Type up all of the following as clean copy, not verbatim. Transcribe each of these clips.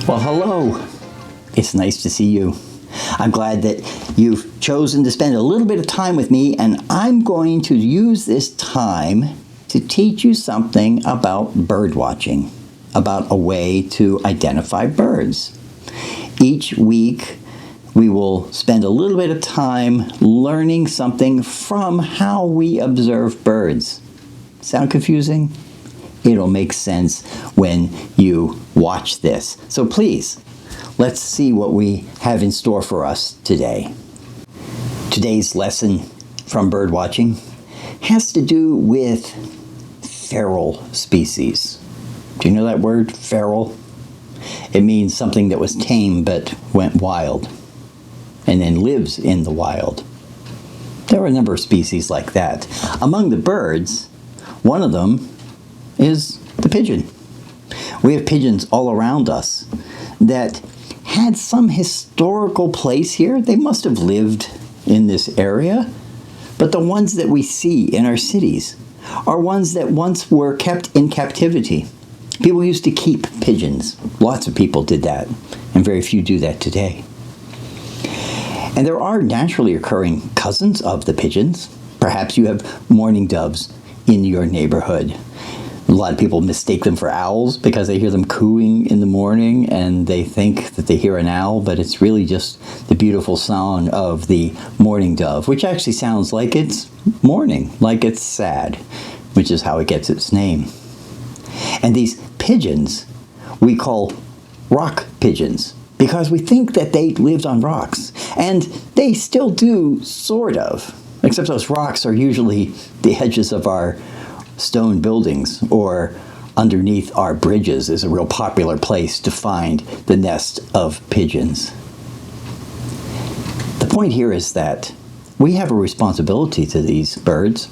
Well, hello. It's nice to see you. I'm glad that you've chosen to spend a little bit of time with me, and I'm going to use this time to teach you something about bird watching, about a way to identify birds. Each week, we will spend a little bit of time learning something from how we observe birds. Sound confusing? It'll make sense when you watch this. So please, let's see what we have in store for us today. Today's lesson from bird watching has to do with feral species. Do you know that word, feral? It means something that was tame but went wild and then lives in the wild. There are a number of species like that. Among the birds, one of them is the pigeon. We have pigeons all around us that had some historical place here. They must have lived in this area. But the ones that we see in our cities are ones that once were kept in captivity. People used to keep pigeons. Lots of people did that, and very few do that today. And there are naturally occurring cousins of the pigeons. Perhaps you have mourning doves in your neighborhood. A lot of people mistake them for owls because they hear them cooing in the morning and they think that they hear an owl, but it's really just the beautiful song of the mourning dove, which actually sounds like it's mourning, like it's sad, which is how it gets its name. And these pigeons we call rock pigeons because we think that they lived on rocks, and they still do, sort of, except those rocks are usually the edges of our stone buildings, or underneath our bridges is a real popular place to find the nest of pigeons. The point here is that we have a responsibility to these birds,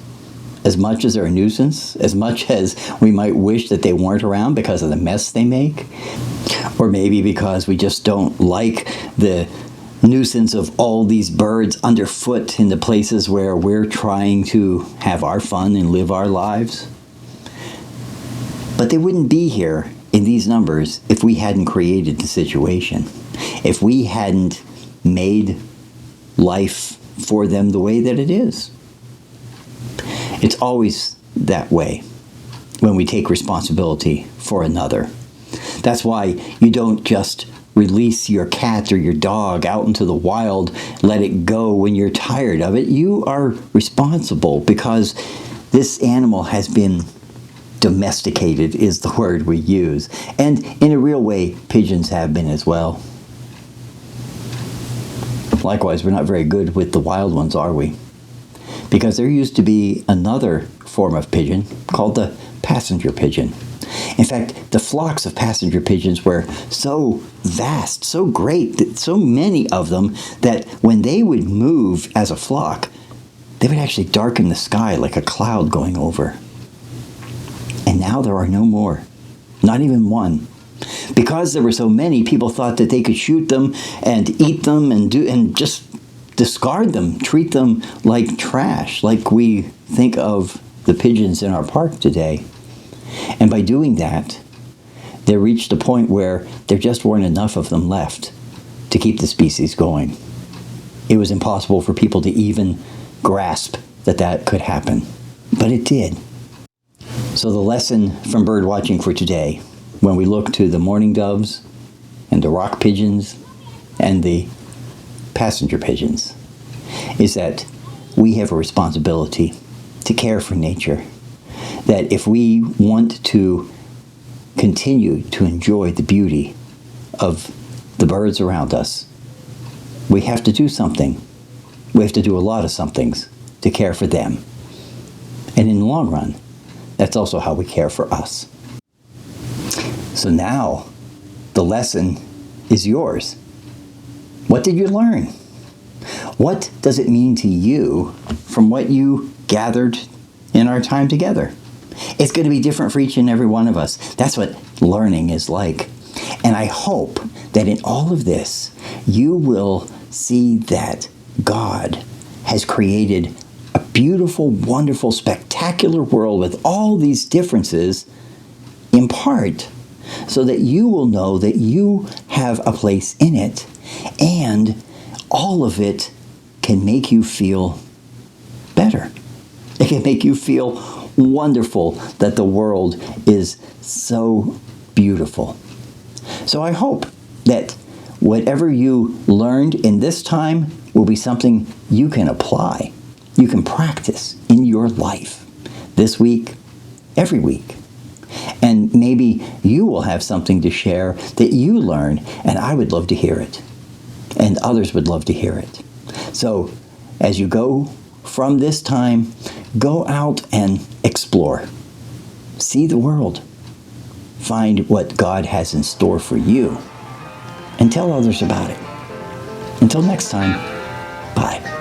as much as they're a nuisance, as much as we might wish that they weren't around because of the mess they make, or maybe because we just don't like the nuisance of all these birds underfoot in the places where we're trying to have our fun and live our lives. But they wouldn't be here in these numbers if we hadn't created the situation, if we hadn't made life for them the way that it is. It's always that way when we take responsibility for another. That's why you don't just release your cat or your dog out into the wild, let it go when you're tired of it. You are responsible because this animal has been domesticated, is the word we use. And in a real way, pigeons have been as well. Likewise, we're not very good with the wild ones, are we? Because there used to be another form of pigeon called the passenger pigeon. In fact, the flocks of passenger pigeons were so vast, so great, so many of them, that when they would move as a flock, they would actually darken the sky like a cloud going over. And now there are no more, not even one. Because there were so many, people thought that they could shoot them and eat them and just discard them, treat them like trash, like we think of the pigeons in our park today. And by doing that, they reached a point where there just weren't enough of them left to keep the species going. It was impossible for people to even grasp that that could happen. But it did. So the lesson from bird watching for today, when we look to the mourning doves and the rock pigeons and the passenger pigeons, is that we have a responsibility to care for nature. That if we want to continue to enjoy the beauty of the birds around us, we have to do something. We have to do a lot of somethings to care for them. And in the long run, that's also how we care for us. So now, the lesson is yours. What did you learn? What does it mean to you from what you gathered in our time together? It's going to be different for each and every one of us. That's what learning is like. And I hope that in all of this, you will see that God has created a beautiful, wonderful, spectacular world with all these differences in part, so that you will know that you have a place in it, and all of it can make you feel better. It can make you feel wonderful that the world is so beautiful. So I hope that whatever you learned in this time will be something you can apply, you can practice in your life this week, every week. And maybe you will have something to share that you learned, and I would love to hear it. And others would love to hear it. So as you go from this time, go out and explore. See the world. Find what God has in store for you. And tell others about it. Until next time, bye.